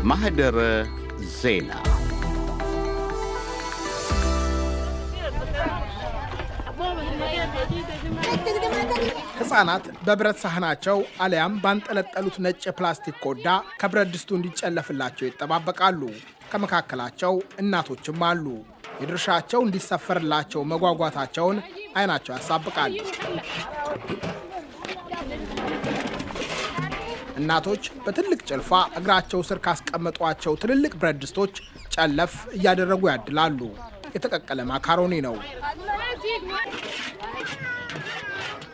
ማህደረ ዜና ሕፃናት በብረት ሳህናቸው አሊያም ባንጠለጠሉት ነጭ ፕላስቲክ ኮዳ ከብረት ድስቱ እንዲጨለፍላቸው ይጠባበቃሉ። ከመካከላቸው እናቶችም አሉ። የድርሻቸው እንዲሰፈርላቸው መጓጓታቸውን አይናቸው ያሳብቃል። እናቶች በትልቅ ጭልፋ እግራቸው ስር ካስቀመጧቸው ትልልቅ ብረት ድስቶች ጨለፍ እያደረጉ ያድላሉ። የተቀቀለ ማካሮኒ ነው።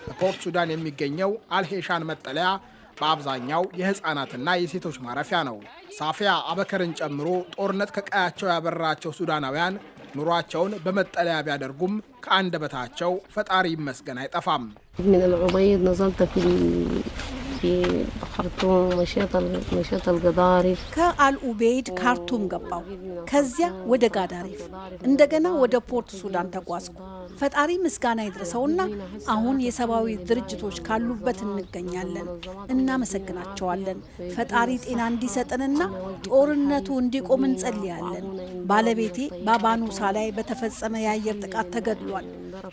በፖርት ሱዳን የሚገኘው አልሄሻን መጠለያ በአብዛኛው የሕፃናትና የሴቶች ማረፊያ ነው። ሳፊያ አበከርን ጨምሮ ጦርነት ከቀያቸው ያበራቸው ሱዳናውያን ኑሯቸውን በመጠለያ ቢያደርጉም ከአንደበታቸው ፈጣሪ ይመስገን አይጠፋም። ከአልኡቤይድ ካርቱም ገባው። ከዚያ ወደ ጋዳሪፍ፣ እንደገና ወደ ፖርት ሱዳን ተጓዝኩ። ፈጣሪ ምስጋና ይድረሰውና አሁን የሰብአዊ ድርጅቶች ካሉበት እንገኛለን። እናመሰግናቸዋለን። ፈጣሪ ጤና እንዲሰጠንና ጦርነቱ እንዲቆም እንጸልያለን። ባለቤቴ ባባኑሳ ላይ በተፈጸመ የአየር ጥቃት ተገድሏል።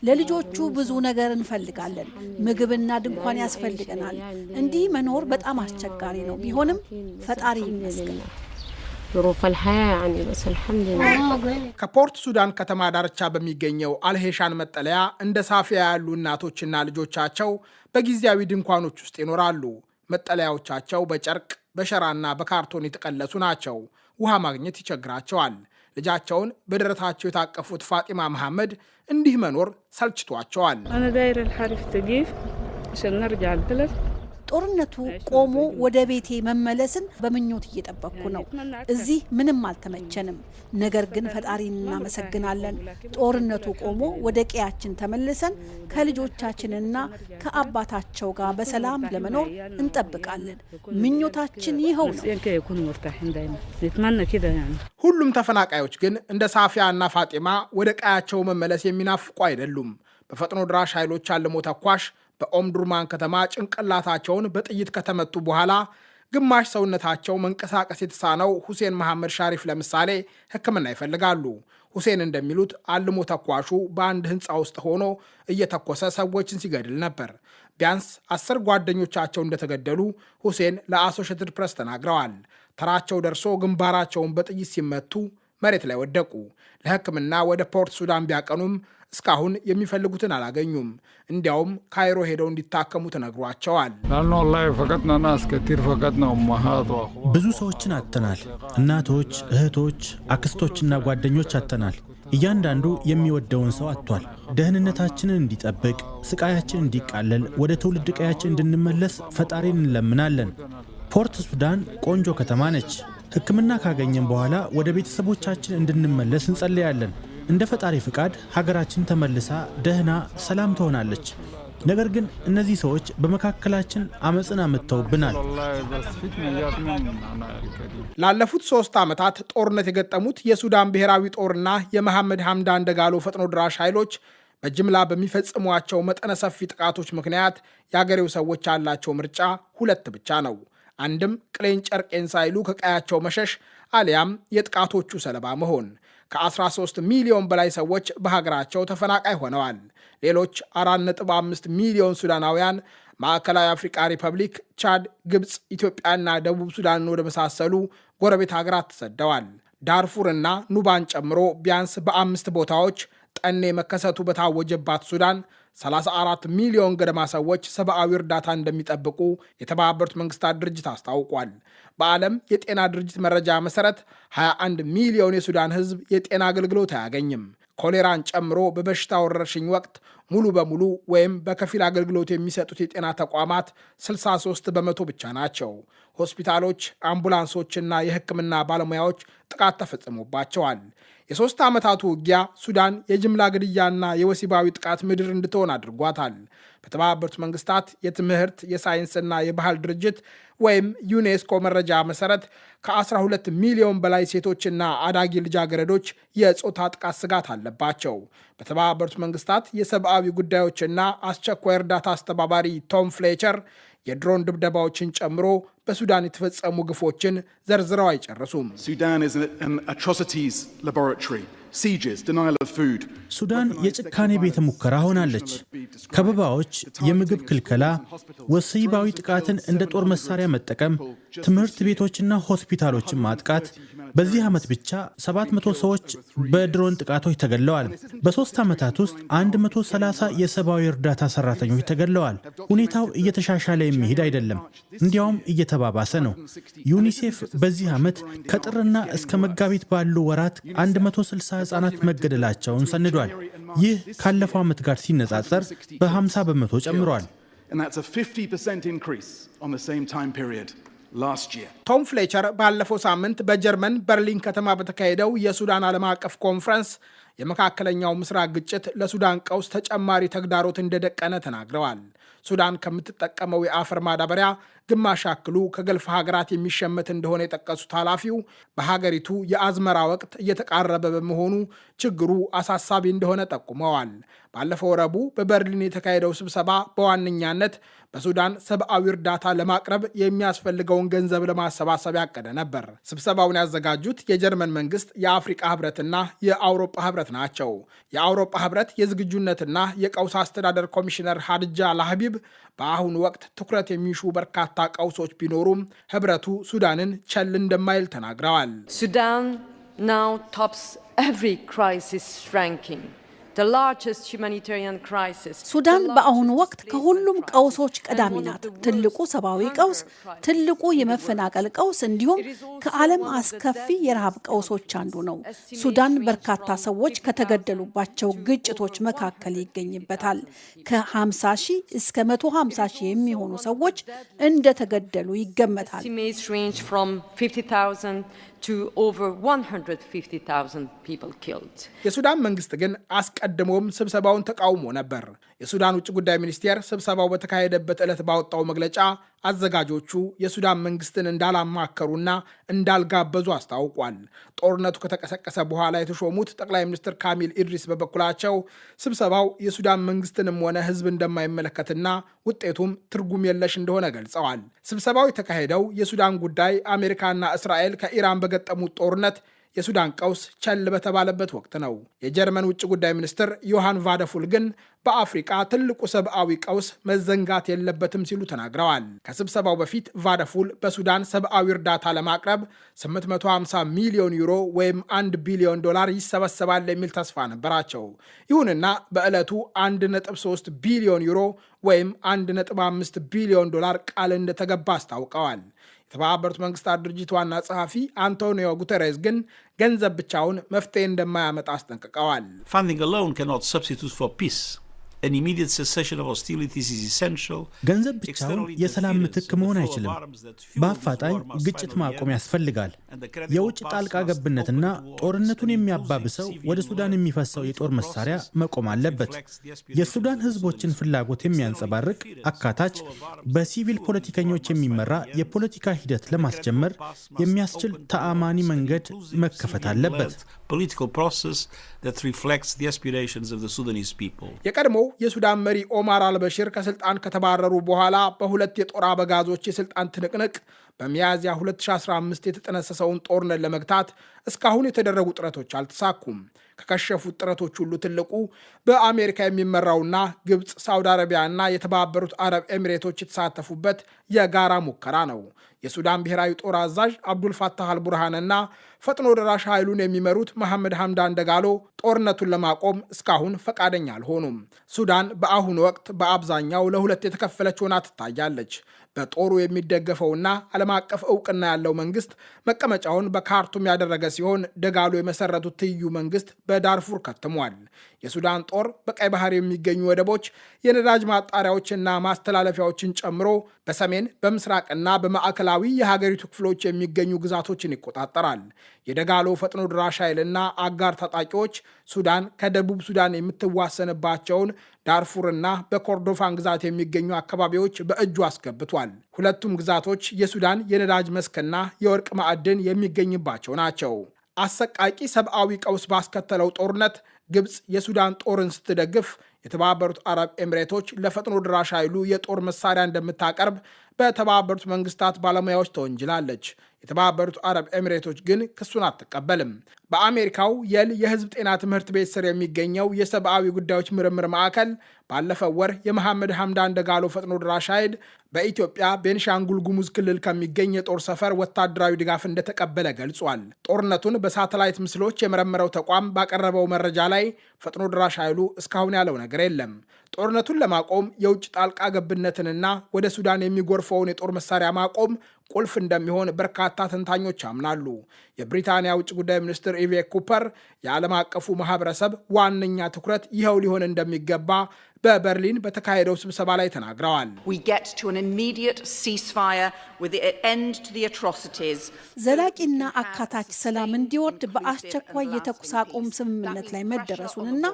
ለልጆቹ ብዙ ነገር እንፈልጋለን። ምግብና ድንኳን ያስፈልገናል። እንዲህ መኖር በጣም አስቸጋሪ ነው። ቢሆንም ፈጣሪ ይመስገን። ከፖርት ሱዳን ከተማ ዳርቻ በሚገኘው አልሄሻን መጠለያ እንደ ሳፊያ ያሉ እናቶችና ልጆቻቸው በጊዜያዊ ድንኳኖች ውስጥ ይኖራሉ። መጠለያዎቻቸው በጨርቅ በሸራና በካርቶን የተቀለሱ ናቸው። ውሃ ማግኘት ይቸግራቸዋል። ልጃቸውን በደረታቸው የታቀፉት ፋጢማ መሐመድ እንዲህ መኖር ሰልችቷቸዋል። ጦርነቱ ቆሞ ወደ ቤቴ መመለስን በምኞት እየጠበቅኩ ነው። እዚህ ምንም አልተመቸንም። ነገር ግን ፈጣሪን እናመሰግናለን። ጦርነቱ ቆሞ ወደ ቀያችን ተመልሰን ከልጆቻችንና ከአባታቸው ጋር በሰላም ለመኖር እንጠብቃለን። ምኞታችን ይኸው ነው። ሁሉም ተፈናቃዮች ግን እንደ ሳፊያ እና ፋጢማ ወደ ቀያቸው መመለስ የሚናፍቁ አይደሉም። በፈጥኖ ድራሽ ኃይሎች አልሞ ተኳሽ በኦምዱርማን ከተማ ጭንቅላታቸውን በጥይት ከተመቱ በኋላ ግማሽ ሰውነታቸው መንቀሳቀስ የተሳነው ሁሴን መሐመድ ሻሪፍ ለምሳሌ ሕክምና ይፈልጋሉ። ሁሴን እንደሚሉት አልሞ ተኳሹ በአንድ ሕንፃ ውስጥ ሆኖ እየተኮሰ ሰዎችን ሲገድል ነበር። ቢያንስ 10 ጓደኞቻቸው እንደተገደሉ ሁሴን ለአሶሼትድ ፕሬስ ተናግረዋል። ተራቸው ደርሶ ግንባራቸውን በጥይት ሲመቱ መሬት ላይ ወደቁ። ለሕክምና ወደ ፖርት ሱዳን ቢያቀኑም እስካሁን የሚፈልጉትን አላገኙም። እንዲያውም ካይሮ ሄደው እንዲታከሙ ተነግሯቸዋል። ብዙ ሰዎችን አጥተናል። እናቶች፣ እህቶች፣ አክስቶችና ጓደኞች አጥተናል። እያንዳንዱ የሚወደውን ሰው አጥቷል። ደህንነታችንን እንዲጠብቅ፣ ስቃያችን እንዲቃለል፣ ወደ ትውልድ ቀያችን እንድንመለስ ፈጣሪን እንለምናለን። ፖርት ሱዳን ቆንጆ ከተማ ነች። ሕክምና ካገኘን በኋላ ወደ ቤተሰቦቻችን እንድንመለስ እንጸልያለን። እንደ ፈጣሪ ፍቃድ ሀገራችን ተመልሳ ደህና ሰላም ትሆናለች። ነገር ግን እነዚህ ሰዎች በመካከላችን አመፅን አመጥተውብናል። ላለፉት 3 ዓመታት ጦርነት የገጠሙት የሱዳን ብሔራዊ ጦርና የመሐመድ ሐምዳን ደጋሎ ፈጥኖ ድራሽ ኃይሎች በጅምላ በሚፈጽሟቸው መጠነ ሰፊ ጥቃቶች ምክንያት የአገሬው ሰዎች ያላቸው ምርጫ 2 ብቻ ነው። አንድም ቅሌን ጨርቄን ሳይሉ ከቀያቸው መሸሽ አሊያም የጥቃቶቹ ሰለባ መሆን። ከ13 ሚሊዮን በላይ ሰዎች በሀገራቸው ተፈናቃይ ሆነዋል። ሌሎች 4.5 ሚሊዮን ሱዳናውያን ማዕከላዊ አፍሪካ ሪፐብሊክ፣ ቻድ፣ ግብፅ፣ ኢትዮጵያና ደቡብ ሱዳንን ወደ መሳሰሉ ጎረቤት ሀገራት ተሰደዋል። ዳርፉርና ኑባን ጨምሮ ቢያንስ በ5 ቦታዎች ጠኔ መከሰቱ በታወጀባት ሱዳን 34 ሚሊዮን ገደማ ሰዎች ሰብአዊ እርዳታ እንደሚጠብቁ የተባበሩት መንግስታት ድርጅት አስታውቋል። በዓለም የጤና ድርጅት መረጃ መሰረት 21 ሚሊዮን የሱዳን ሕዝብ የጤና አገልግሎት አያገኝም። ኮሌራን ጨምሮ በበሽታ ወረርሽኝ ወቅት ሙሉ በሙሉ ወይም በከፊል አገልግሎት የሚሰጡት የጤና ተቋማት 63 በመቶ ብቻ ናቸው። ሆስፒታሎች፣ አምቡላንሶችና የሕክምና ባለሙያዎች ጥቃት ተፈጽሞባቸዋል። የ3 ዓመታቱ ውጊያ ሱዳን የጅምላ ግድያና የወሲባዊ ጥቃት ምድር እንድትሆን አድርጓታል። በተባበሩት መንግስታት የትምህርት የሳይንስና የባህል ድርጅት ወይም ዩኔስኮ መረጃ መሰረት ከ12 ሚሊዮን በላይ ሴቶችና አዳጊ ልጃገረዶች የጾታ ጥቃት ስጋት አለባቸው። በተባበሩት መንግስታት የሰብአዊ ጉዳዮችና አስቸኳይ እርዳታ አስተባባሪ ቶም ፍሌቸር የድሮን ድብደባዎችን ጨምሮ በሱዳን የተፈጸሙ ግፎችን ዘርዝረው አይጨርሱም። ሱዳን የጭካኔ ቤተ ሙከራ ሆናለች። ከበባዎች፣ የምግብ ክልከላ፣ ወሲባዊ ጥቃትን እንደ ጦር መሳሪያ መጠቀም፣ ትምህርት ቤቶችና ሆስፒታሎችን ማጥቃት። በዚህ ዓመት ብቻ 700 ሰዎች በድሮን ጥቃቶች ተገድለዋል። በ3 ዓመታት ውስጥ 130 የሰብአዊ እርዳታ ሰራተኞች ተገድለዋል። ሁኔታው እየተሻሻለ የሚሄድ አይደለም፣ እንዲያውም እየተባባሰ ነው። ዩኒሴፍ በዚህ ዓመት ከጥርና እስከ መጋቢት ባሉ ወራት 160 ሕፃናት መገደላቸውን ሰንዷል። ይህ ካለፈው ዓመት ጋር ሲነጻጸር በ50 በመቶ ጨምሯል። ቶም ፍሌቸር ባለፈው ሳምንት በጀርመን በርሊን ከተማ በተካሄደው የሱዳን ዓለም አቀፍ ኮንፈረንስ የመካከለኛው ምስራቅ ግጭት ለሱዳን ቀውስ ተጨማሪ ተግዳሮት እንደደቀነ ተናግረዋል። ሱዳን ከምትጠቀመው የአፈር ማዳበሪያ ግማሽ ያክሉ ከገልፍ ሀገራት የሚሸመት እንደሆነ የጠቀሱት ኃላፊው በሀገሪቱ የአዝመራ ወቅት እየተቃረበ በመሆኑ ችግሩ አሳሳቢ እንደሆነ ጠቁመዋል። ባለፈው ረቡዕ በበርሊን የተካሄደው ስብሰባ በዋነኛነት በሱዳን ሰብአዊ እርዳታ ለማቅረብ የሚያስፈልገውን ገንዘብ ለማሰባሰብ ያቀደ ነበር። ስብሰባውን ያዘጋጁት የጀርመን መንግስት፣ የአፍሪቃ ህብረትና የአውሮፓ ህብረት ናቸው። የአውሮፓ ህብረት የዝግጁነትና የቀውስ አስተዳደር ኮሚሽነር ሀድጃ ላህቢብ በአሁኑ ወቅት ትኩረት የሚሹ በርካታ ቀውሶች ቢኖሩም ህብረቱ ሱዳንን ቸል እንደማይል ተናግረዋል። ሱዳን now tops every crisis ranking. ሱዳን በአሁኑ ወቅት ከሁሉም ቀውሶች ቀዳሚ ናት። ትልቁ ሰብአዊ ቀውስ፣ ትልቁ የመፈናቀል ቀውስ እንዲሁም ከዓለም አስከፊ የረሃብ ቀውሶች አንዱ ነው። ሱዳን በርካታ ሰዎች ከተገደሉባቸው ግጭቶች መካከል ይገኝበታል። ከ50 ሺህ እስከ 150 ሺህ የሚሆኑ ሰዎች እንደተገደሉ ይገመታል። የሱዳን መንግስት ግን አስቀድሞም ስብሰባውን ተቃውሞ ነበር። የሱዳን ውጭ ጉዳይ ሚኒስቴር ስብሰባው በተካሄደበት ዕለት ባወጣው መግለጫ አዘጋጆቹ የሱዳን መንግስትን እንዳላማከሩና እንዳልጋበዙ አስታውቋል። ጦርነቱ ከተቀሰቀሰ በኋላ የተሾሙት ጠቅላይ ሚኒስትር ካሚል ኢድሪስ በበኩላቸው ስብሰባው የሱዳን መንግስትንም ሆነ ህዝብ እንደማይመለከትና ውጤቱም ትርጉም የለሽ እንደሆነ ገልጸዋል። ስብሰባው የተካሄደው የሱዳን ጉዳይ አሜሪካና እስራኤል ከኢራን በገጠሙት ጦርነት የሱዳን ቀውስ ቸል በተባለበት ወቅት ነው። የጀርመን ውጭ ጉዳይ ሚኒስትር ዮሐን ቫደፉል ግን በአፍሪቃ ትልቁ ሰብአዊ ቀውስ መዘንጋት የለበትም ሲሉ ተናግረዋል። ከስብሰባው በፊት ቫደፉል በሱዳን ሰብአዊ እርዳታ ለማቅረብ 850 ሚሊዮን ዩሮ ወይም $1 ቢሊዮን ይሰበሰባል የሚል ተስፋ ነበራቸው። ይሁንና በዕለቱ 1.3 ቢሊዮን ዩሮ ወይም $1.5 ቢሊዮን ቃል እንደተገባ አስታውቀዋል። የተባበሩት መንግስታት ድርጅት ዋና ጸሐፊ አንቶኒዮ ጉተሬስ ግን ገንዘብ ብቻውን መፍትሄ እንደማያመጣ አስጠንቅቀዋል። ገንዘብ ብቻውን የሰላም ምትክ መሆን አይችልም። በአፋጣኝ ግጭት ማቆም ያስፈልጋል። የውጭ ጣልቃ ገብነትና ጦርነቱን የሚያባብሰው ወደ ሱዳን የሚፈሰው የጦር መሳሪያ መቆም አለበት። የሱዳን ሕዝቦችን ፍላጎት የሚያንጸባርቅ አካታች፣ በሲቪል ፖለቲከኞች የሚመራ የፖለቲካ ሂደት ለማስጀመር የሚያስችል ተአማኒ መንገድ መከፈት አለበት። የቀድሞው የሱዳን መሪ ኦማር አልበሽር ከስልጣን ከተባረሩ በኋላ በሁለት የጦር አበጋዞች የስልጣን ትንቅንቅ በሚያዝያ 2015 የተጠነሰሰውን ጦርነት ለመግታት እስካሁን የተደረጉ ጥረቶች አልተሳኩም። ከከሸፉት ጥረቶች ሁሉ ትልቁ በአሜሪካ የሚመራውና ግብፅ፣ ሳውዲ አረቢያና የተባበሩት አረብ ኤሚሬቶች የተሳተፉበት የጋራ ሙከራ ነው። የሱዳን ብሔራዊ ጦር አዛዥ አብዱልፋታህ አልቡርሃንና ፈጥኖ ደራሽ ኃይሉን የሚመሩት መሐመድ ሐምዳን ደጋሎ ጦርነቱን ለማቆም እስካሁን ፈቃደኛ አልሆኑም። ሱዳን በአሁኑ ወቅት በአብዛኛው ለሁለት የተከፈለች ሆና ትታያለች። በጦሩ የሚደገፈውና ዓለም አቀፍ እውቅና ያለው መንግስት መቀመጫውን በካርቱም ያደረገ ሲሆን ደጋሎ የመሰረቱት ትይዩ መንግስት በዳርፉር ከትሟል። የሱዳን ጦር በቀይ ባህር የሚገኙ ወደቦች፣ የነዳጅ ማጣሪያዎችና ማስተላለፊያዎችን ጨምሮ በሰሜን በምስራቅና በማዕከላዊ የሀገሪቱ ክፍሎች የሚገኙ ግዛቶችን ይቆጣጠራል። የደጋሎ ፈጥኖ ድራሽ ኃይልና አጋር ታጣቂዎች ሱዳን ከደቡብ ሱዳን የምትዋሰንባቸውን ዳርፉርና በኮርዶፋን ግዛት የሚገኙ አካባቢዎች በእጁ አስገብቷል። ሁለቱም ግዛቶች የሱዳን የነዳጅ መስክና የወርቅ ማዕድን የሚገኝባቸው ናቸው። አሰቃቂ ሰብአዊ ቀውስ ባስከተለው ጦርነት ግብፅ የሱዳን ጦርን ስትደግፍ፣ የተባበሩት አረብ ኤሚሬቶች ለፈጥኖ ድራሽ ኃይሉ የጦር መሳሪያ እንደምታቀርብ በተባበሩት መንግስታት ባለሙያዎች ተወንጅላለች። የተባበሩት አረብ ኤሚሬቶች ግን ክሱን አትቀበልም። በአሜሪካው የል የህዝብ ጤና ትምህርት ቤት ስር የሚገኘው የሰብአዊ ጉዳዮች ምርምር ማዕከል ባለፈው ወር የመሐመድ ሐምዳን ደጋሎ ፈጥኖ ድራሽ ኃይል በኢትዮጵያ ቤንሻንጉል ጉሙዝ ክልል ከሚገኝ የጦር ሰፈር ወታደራዊ ድጋፍ እንደተቀበለ ገልጿል። ጦርነቱን በሳተላይት ምስሎች የመረመረው ተቋም ባቀረበው መረጃ ላይ ፈጥኖ ድራሽ ኃይሉ እስካሁን ያለው ነገር የለም። ጦርነቱን ለማቆም የውጭ ጣልቃ ገብነትንና ወደ ሱዳን የሚጎርፈውን የጦር መሳሪያ ማቆም ቁልፍ እንደሚሆን በርካታ ተንታኞች ያምናሉ። የብሪታንያ ውጭ ጉዳይ ሚኒስትር ኢቬ ኩፐር የዓለም አቀፉ ማህበረሰብ ዋነኛ ትኩረት ይኸው ሊሆን እንደሚገባ በበርሊን በተካሄደው ስብሰባ ላይ ተናግረዋል። ዘላቂና አካታች ሰላም እንዲወርድ በአስቸኳይ የተኩስ አቁም ስምምነት ላይ መደረሱንና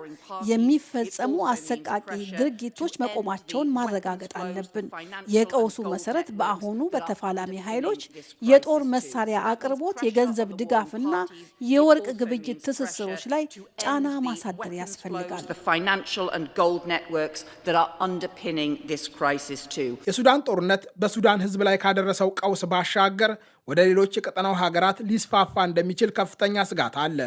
የሚፈጸሙ አሰቃቂ ድርጊቶች መቆማቸውን ማረጋገጥ አለብን። የቀውሱ መሰረት በአሁኑ በተፋላሚ ኃይሎች የጦር መሳሪያ አቅርቦት፣ የገንዘብ ድጋፍና የወርቅ ግብይት ትስስሮች ላይ ጫና ማሳደር ያስፈልጋል። የሱዳን ጦርነት በሱዳን ሕዝብ ላይ ካደረሰው ቀውስ ባሻገር ወደ ሌሎች የቀጠናው ሀገራት ሊስፋፋ እንደሚችል ከፍተኛ ስጋት አለ።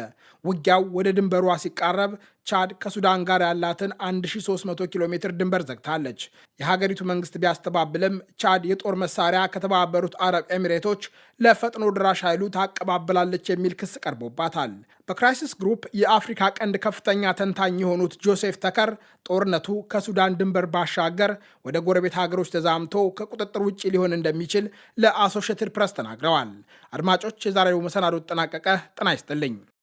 ውጊያው ወደ ድንበሯ ሲቃረብ ቻድ ከሱዳን ጋር ያላትን 1300 ኪሎ ሜትር ድንበር ዘግታለች። የሀገሪቱ መንግስት ቢያስተባብልም ቻድ የጦር መሳሪያ ከተባበሩት አረብ ኤሚሬቶች ለፈጥኖ ድራሽ ኃይሉ ታቀባብላለች የሚል ክስ ቀርቦባታል። በክራይሲስ ግሩፕ የአፍሪካ ቀንድ ከፍተኛ ተንታኝ የሆኑት ጆሴፍ ተከር ጦርነቱ ከሱዳን ድንበር ባሻገር ወደ ጎረቤት ሀገሮች ተዛምቶ ከቁጥጥር ውጭ ሊሆን እንደሚችል ለአሶሺየትድ ፕሬስ ተናግረዋል። አድማጮች፣ የዛሬው መሰናዶ ተጠናቀቀ። ጤና ይስጥልኝ።